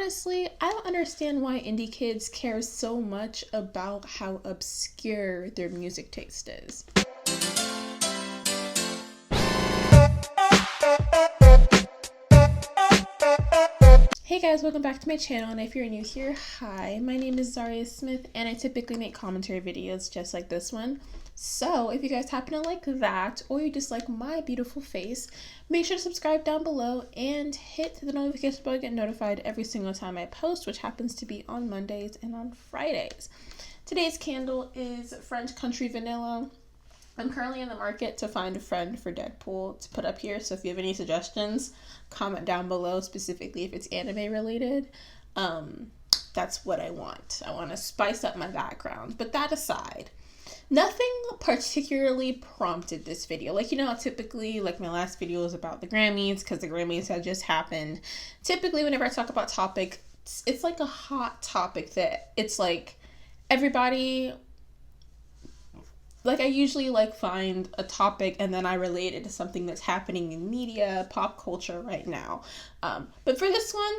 honestly, I don't understand why indie kids care so much about how obscure their music taste is. Hey guys, welcome back to my channel, and if you're new here, hi, my name is Zhariya Smith, and I typically make commentary videos just like this one. So if you guys happen to like that, or you just like my beautiful face, make sure to subscribe down below and hit the notification bell to get notified every single time I post, which happens to be on Mondays and on Fridays. Today's candle is French Country Vanilla. I'm currently in the market to find a friend for Deadpool to put up here, so if you have any suggestions, comment down below, specifically if it's anime related. That's what I want. I want to spice up my background. But that aside, nothing particularly prompted this video. Like, you know, typically, like my last video was about the Grammys, because the Grammys had just happened. Typically, whenever I talk about topics, it's like a hot topic that it's like everybody... Like, I usually, like, find a topic and then I relate it to something that's happening in media, pop culture right now. But for this one,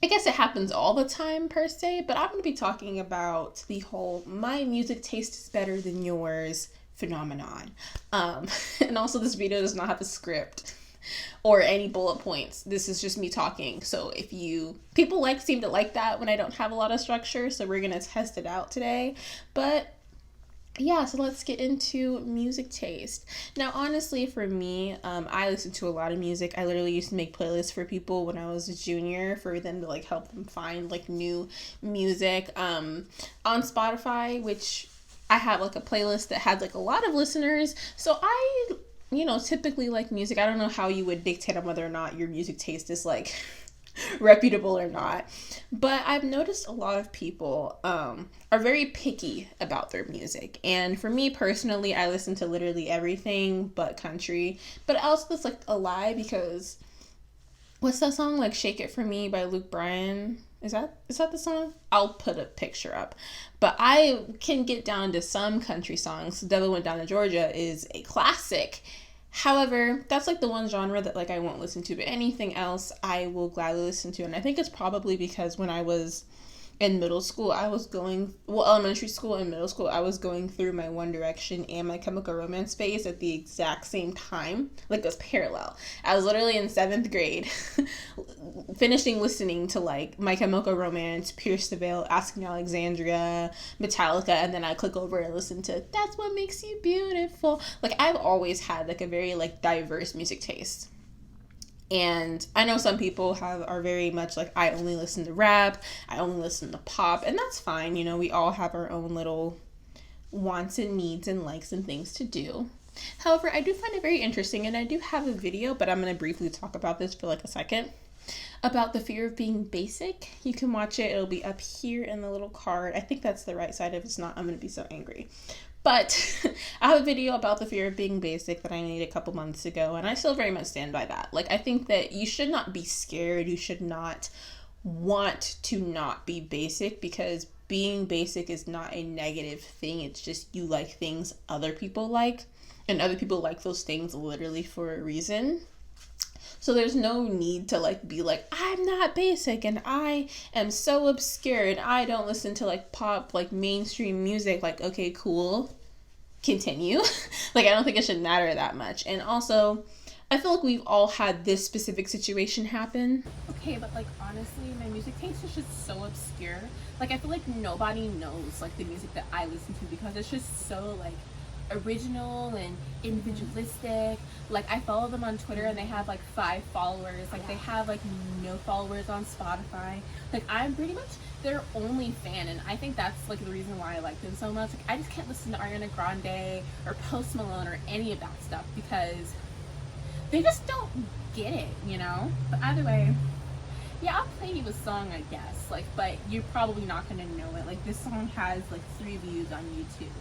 I guess it happens all the time, per se. But I'm going to be talking about the whole my music taste is better than yours phenomenon. And also, this video does not have a script or any bullet points. This is just me talking. So if people seem to like that when I don't have a lot of structure. So we're going to test it out today. But yeah, so let's get into music taste. Now, honestly, for me, I listen to a lot of music. I literally used to make playlists for people when I was a junior for them to, like, help them find, like, new music. On Spotify, which I have, like, a playlist that has, like, a lot of listeners. So I, typically like music. I don't know how you would dictate on whether or not your music taste is, like... reputable or not, but I've noticed a lot of people are very picky about their music. And for me personally, I listen to literally everything but country, but also that's like a lie, because what's that song, like Shake It For Me by Luke Bryan? Is that the song? I'll put a picture up. But I can get down to some country songs. Devil Went Down to Georgia is a classic. However, that's like the one genre that like I won't listen to, but anything else I will gladly listen to. And I think it's probably because when I was in middle school, elementary school and middle school, I was going through my One Direction and My Chemical Romance phase at the exact same time. Like, it was parallel. I was literally in 7th grade finishing listening to like My Chemical Romance, Pierce the Veil, Asking Alexandria, Metallica, and then I click over and listen to That's What Makes You Beautiful. Like, I've always had like a very like diverse music taste. And I know some people are very much like, I only listen to rap, I only listen to pop, and that's fine. We all have our own little wants and needs and likes and things to do. However, I do find it very interesting, and I do have a video, but I'm going to briefly talk about this for like a second, about the fear of being basic. You can watch it. It'll be up here in the little card. I think that's the right side. If it's not, I'm going to be so angry. But I have a video about the fear of being basic that I made a couple months ago, and I still very much stand by that. Like, I think that you should not be scared. You should not want to not be basic, because being basic is not a negative thing. It's just you like things other people like, and other people like those things literally for a reason. So there's no need to like be like, I'm not basic and I am so obscure and I don't listen to like pop, like mainstream music. Like, okay, cool. Continue. Like, I don't think it should matter that much. And also, I feel like we've all had this specific situation happen. Okay, but like honestly, my music taste is just so obscure. Like, I feel like nobody knows like the music that I listen to, because it's just so like original and individualistic. Like, I follow them on Twitter and they have like 5 followers. Like, they have like no followers on Spotify. Like, I'm pretty much their only fan, and I think that's like the reason why I like them so much. Like, I just can't listen to Ariana Grande or Post Malone or any of that stuff, because they just don't get it, But either way, yeah, I'll play you a song, I guess. Like, but you're probably not gonna know it. Like, this song has like 3 views on YouTube.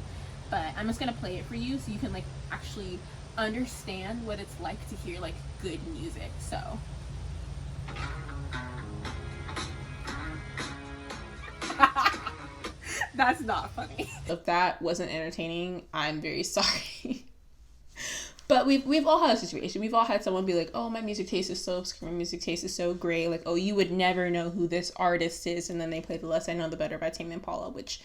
But I'm just gonna play it for you so you can like actually understand what it's like to hear like good music. So that's not funny. If that wasn't entertaining, I'm very sorry. But we've all had a situation. We've all had someone be like, "Oh, my music taste is so obscure. My music taste is so great. Like, oh, you would never know who this artist is." And then they play "The Less I Know, the Better" by Tame Impala, which,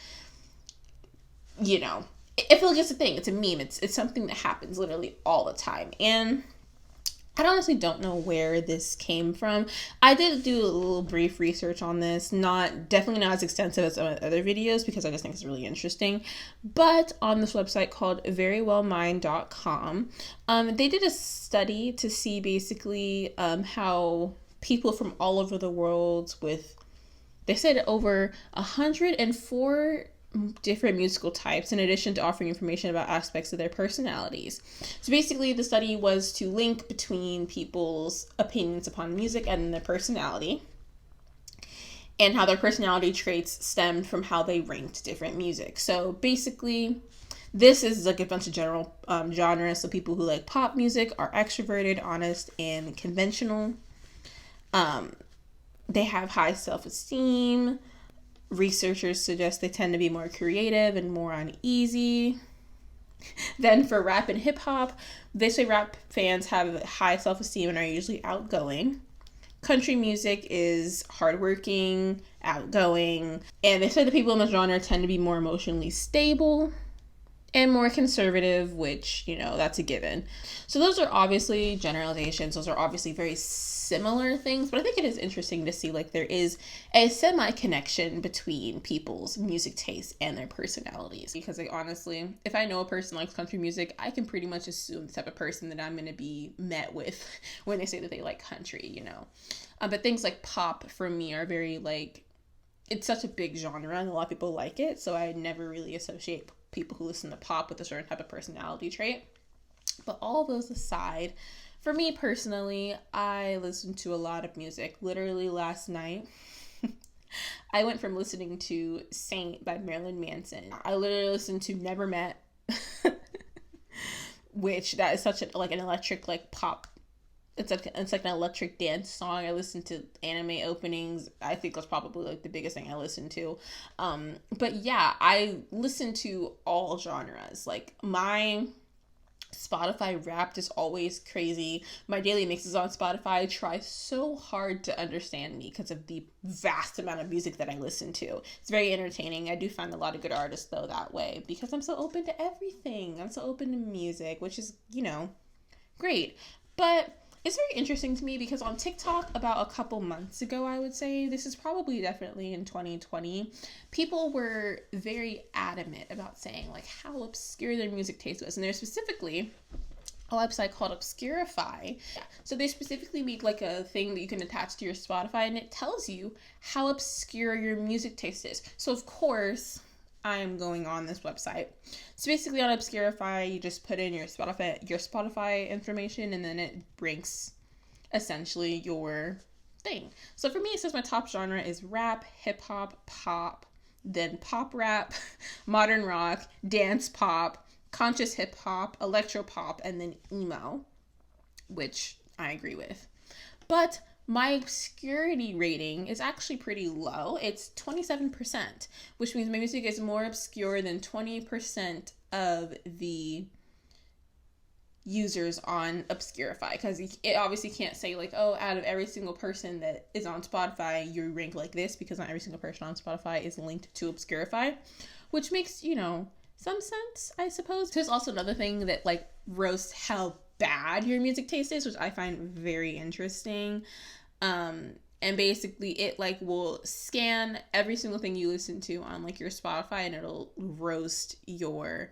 you know, I feel like it's a thing. It's a meme. It's something that happens literally all the time. And I honestly don't know where this came from. I did do a little brief research on this, definitely not as extensive as some of the other videos because I just think it's really interesting. But on this website called verywellmind.com, they did a study to see basically how people from all over the world they said over 104 different musical types in addition to offering information about aspects of their personalities. So basically the study was to link between people's opinions upon music and their personality, and how their personality traits stemmed from how they ranked different music. So basically this is like a bunch of general genres. So people who like pop music are extroverted, honest, and conventional. They have high self-esteem. Researchers suggest they tend to be more creative and more uneasy. Then for rap and hip hop, they say rap fans have high self-esteem and are usually outgoing. Country music is hardworking, outgoing, and they say the people in the genre tend to be more emotionally stable and more conservative, which, you know, that's a given. So those are obviously generalizations. Those are obviously very similar things, but I think it is interesting to see like there is a semi-connection between people's music tastes and their personalities. Because like honestly, if I know a person likes country music, I can pretty much assume the type of person that I'm going to be met with when they say that they like country, you know. But things like pop for me are very like, it's such a big genre and a lot of people like it, so I never really associate people who listen to pop with a certain type of personality trait. But all those aside, for me personally, I listen to a lot of music. Literally last night, I went from listening to Saint by Marilyn Manson. I literally listened to Never Met, which that is such an electric like pop. It's like an electric dance song. I listened to anime openings. I think that's probably like the biggest thing I listened to. But yeah, I listen to all genres. Like my Spotify Wrapped is always crazy. My daily mixes on Spotify try so hard to understand me because of the vast amount of music that I listen to. It's very entertaining. I do find a lot of good artists though that way because I'm so open to everything. I'm so open to music, which is, you know, great. But it's very interesting to me because on TikTok about a couple months ago, I would say, this is probably definitely in 2020, people were very adamant about saying like how obscure their music taste was. And there's specifically a website called Obscurify. So they specifically made like a thing that you can attach to your Spotify and it tells you how obscure your music taste is. So of course, I am going on this website. So basically on Obscurify, you just put in your Spotify information and then it ranks essentially your thing. So for me, it says my top genre is rap, hip hop, pop, then pop rap, modern rock, dance pop, conscious hip hop, electro pop, and then emo, which I agree with. But my obscurity rating is actually pretty low. It's 27%, which means my music is more obscure than 20% of the users on Obscurify, because it obviously can't say like, oh, out of every single person that is on Spotify, you rank like this, because not every single person on Spotify is linked to Obscurify, which makes, you know, some sense, I suppose. There's also another thing that like roasts how bad your music taste is, which I find very interesting. And basically it like will scan every single thing you listen to on like your Spotify and it'll roast your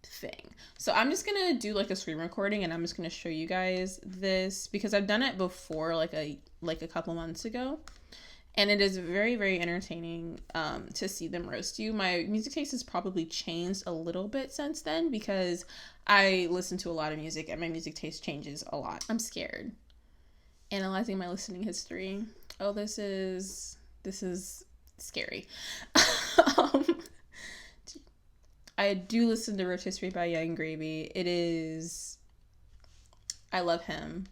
thing. So I'm just gonna do like a screen recording and I'm just gonna show you guys this because I've done it before like a couple months ago, and it is very, very entertaining to see them roast you. My music taste has probably changed a little bit since then because I listen to a lot of music and my music taste changes a lot. I'm scared. Analyzing my listening history. Oh, this is scary. I do listen to Rotisserie by Young Gravy. I love him.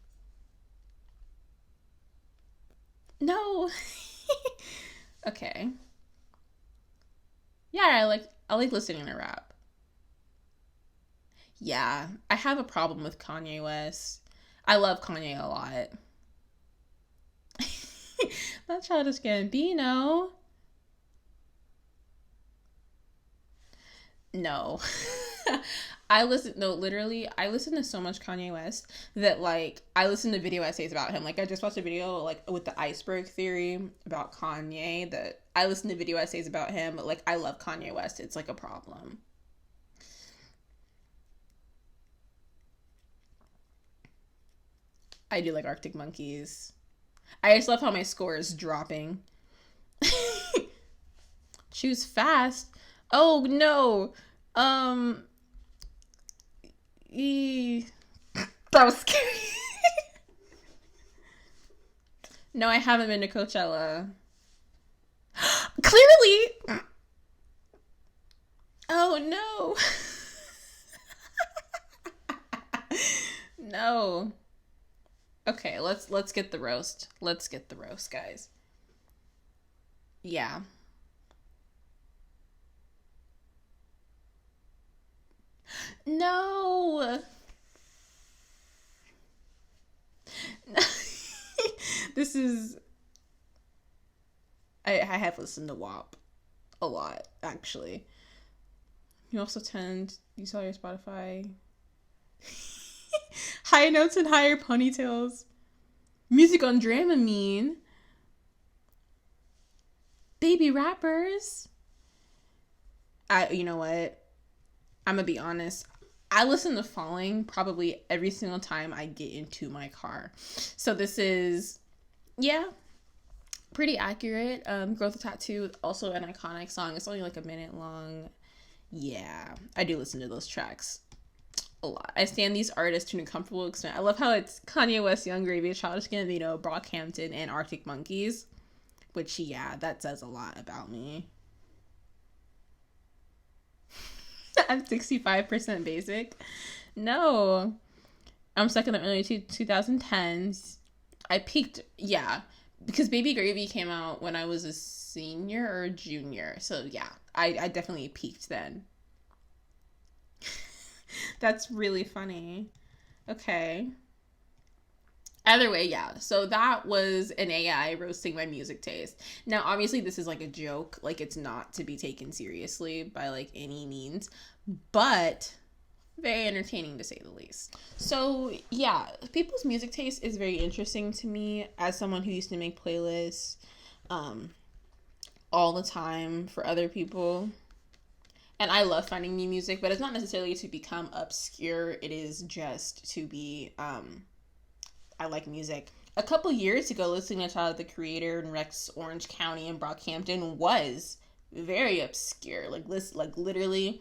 No. Okay. Yeah, I like listening to rap. Yeah, I have a problem with Kanye West. I love Kanye a lot. Not Childish Gambino. No. Literally, I listen to so much Kanye West that, like, I listen to video essays about him. Like, I just watched a video, like, with the iceberg theory about Kanye, that I listen to video essays about him, but, like, I love Kanye West. It's, like, a problem. I do like Arctic Monkeys. I just love how my score is dropping. Choose fast. Oh, no. Um, that was scary. No, I haven't been to Coachella. Clearly. Oh no. No. Okay, let's get the roast. Let's get the roast, guys. Yeah. No. This is I have listened to WAP a lot, actually. You also you saw your Spotify. High notes and higher ponytails. Music on Dramamine. Baby rappers. You know what? I'm gonna be honest. I listen to Falling probably every single time I get into my car. So this is, yeah, pretty accurate. Girl with a Tattoo, also an iconic song. It's only like a minute long. Yeah, I do listen to those tracks a lot. I stand these artists to an uncomfortable extent. I love how it's Kanye West, Young Gravy, Childish Gambino, Brockhampton, and Arctic Monkeys. Which, yeah, that says a lot about me. I'm 65% basic. No. I'm stuck in the early 2010s. I peaked, yeah, because Baby Gravy came out when I was a senior or a junior. So, yeah, I definitely peaked then. That's really funny. Okay. Either way, yeah. So that was an AI roasting my music taste. Now, obviously, this is like a joke. Like, it's not to be taken seriously by like any means, but very entertaining to say the least. So, yeah, people's music taste is very interesting to me as someone who used to make playlists all the time for other people. And I love finding new music, but it's not necessarily to become obscure. It is just to be I like music. A couple years ago, listening to Tyler the Creator in Rex Orange County and Brockhampton was very obscure. Like literally,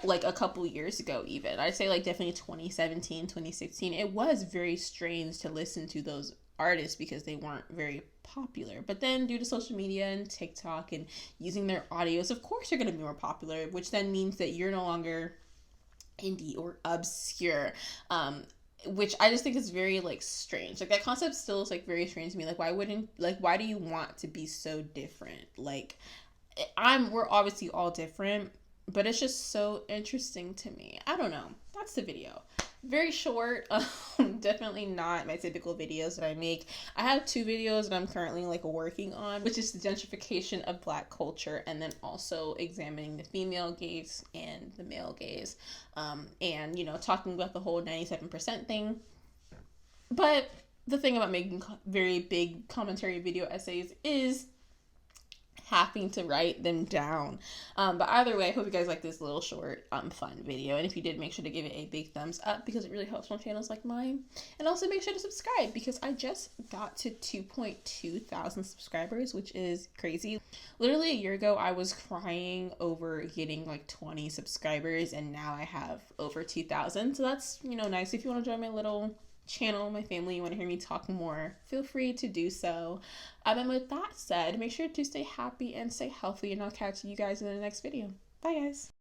like a couple years ago even. I'd say like definitely 2017, 2016. It was very strange to listen to those artists because they weren't very popular. But then due to social media and TikTok and using their audios, of course they're going to be more popular, which then means that you're no longer indie or obscure. Which I just think is very like strange. Like that concept still is like very strange to me. Like why do you want to be so different? Like we're obviously all different, but it's just so interesting to me. I don't know. That's the video. Very short. Definitely not my typical videos that I make. I have 2 videos that I'm currently like working on, which is the gentrification of Black culture, and then also examining the female gaze and the male gaze, and talking about the whole 97% thing. But the thing about making very big commentary video essays is having to write them down. But either way, I hope you guys like this little short, fun video. And if you did, make sure to give it a big thumbs up because it really helps on channels like mine. And also make sure to subscribe because I just got to 2.2 thousand subscribers, which is crazy. Literally a year ago, I was crying over getting like 20 subscribers, and now I have over 2,000. So that's, nice. If you want to join my little channel, my family, you want to hear me talk more, feel free to do so. And with that said, make sure to stay happy and stay healthy, and I'll catch you guys in the next video. Bye guys.